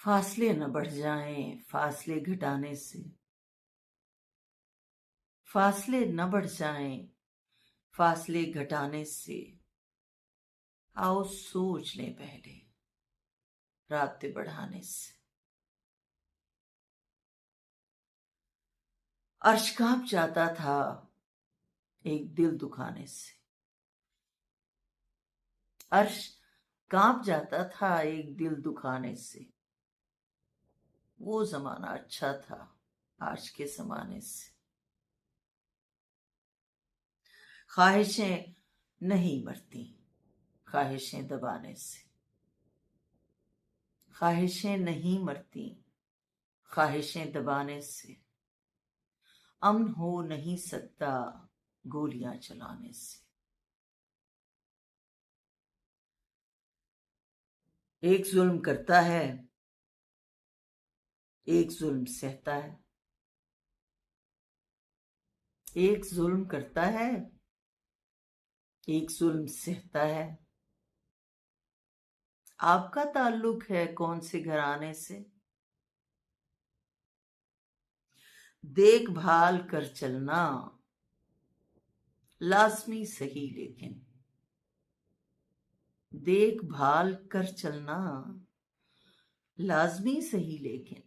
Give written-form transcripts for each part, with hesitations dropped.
फासले न बढ़ जाएं फासले घटाने से, फासले न बढ़ जाएं फासले घटाने से। आओ सोच लें पहले राब्ते बढ़ाने से। अर्श कांप जाता था एक दिल दुखाने से, अर्श कांप जाता था एक दिल दुखाने से। वो जमाना अच्छा था आज के जमाने से। ख्वाहिशें नहीं मरती ख्वाहिशें दबाने से, ख्वाहिशें नहीं मरती ख्वाहिशें दबाने से। अमन हो नहीं सकता गोलियां चलाने से। एक जुल्म करता है एक जुल्म सहता है, एक जुल्म करता है एक जुल्म सहता है। आपका ताल्लुक है कौन से घराने से? देखभाल कर चलना लाजमी सही, लेकिन देखभाल कर चलना लाजमी सही, लेकिन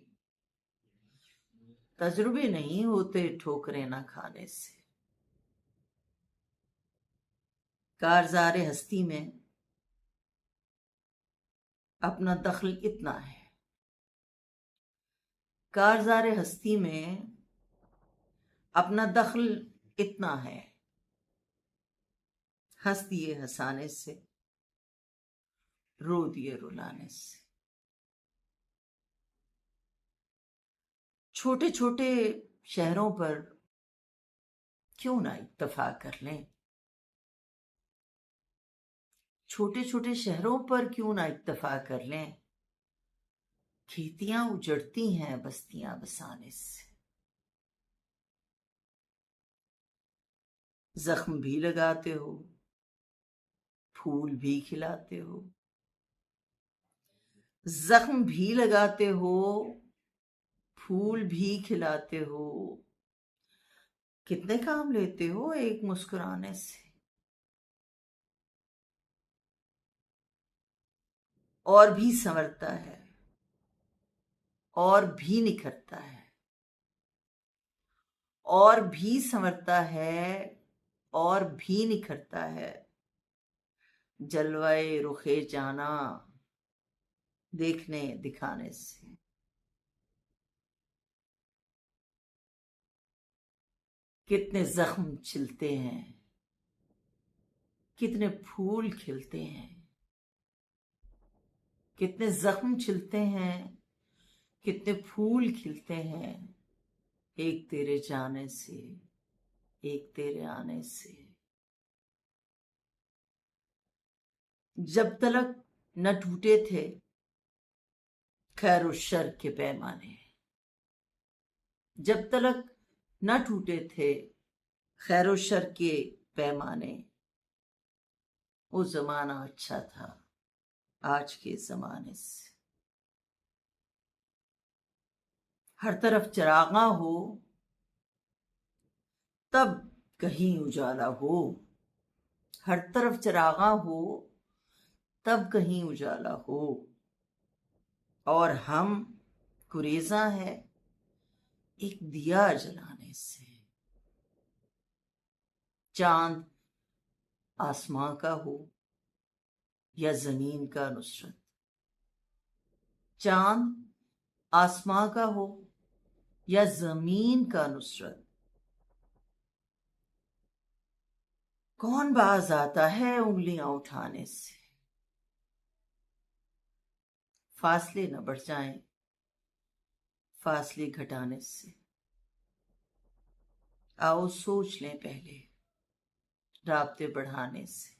तजुर्बे नहीं होते ठोकरें ना खाने से। कारज़ारे हस्ती में अपना दखल इतना है, कारज़ारे हस्ती में अपना दखल इतना है। हंस दिए हंसाने से, रो दिए रुलाने से। छोटे छोटे शहरों पर क्यों ना इत्तेफाक कर लें, छोटे छोटे शहरों पर क्यों ना इत्तेफाक कर लें। खेतियां उजड़ती हैं बस्तियां बसाने से, जख्म भी लगाते हो फूल भी खिलाते हो, जख्म भी लगाते हो फूल भी खिलाते हो। कितने काम लेते हो एक मुस्कुराने से। और भी संवरता है और भी निखरता है, और भी संवरता है और भी निखरता है। जलवाए रुखे जाना देखने दिखाने से। कितने जख्म छिलते हैं कितने फूल खिलते हैं, कितने जख्म छिलते हैं कितने फूल खिलते हैं। एक तेरे जाने से एक तेरे आने से। जब तलक न टूटे थे खैर शर के पैमाने, जब तलक न टूटे थे खैर शर के पैमाने। वो जमाना अच्छा था आज के जमाने से। हर तरफ चरागा हो तब कहीं उजाला हो, हर तरफ चरागा हो तब कहीं उजाला हो। और हम गुरेजा है एक दिया जलाने से। चांद आसमां का हो या जमीन का नुसरत, चांद आसमां का हो या जमीन का नुसरत। कौन बाज आता है उंगलियां उठाने से। फासले न बढ़ जाएं फासले घटाने से। आओ सोच लें पहले राब्ते बढ़ाने से।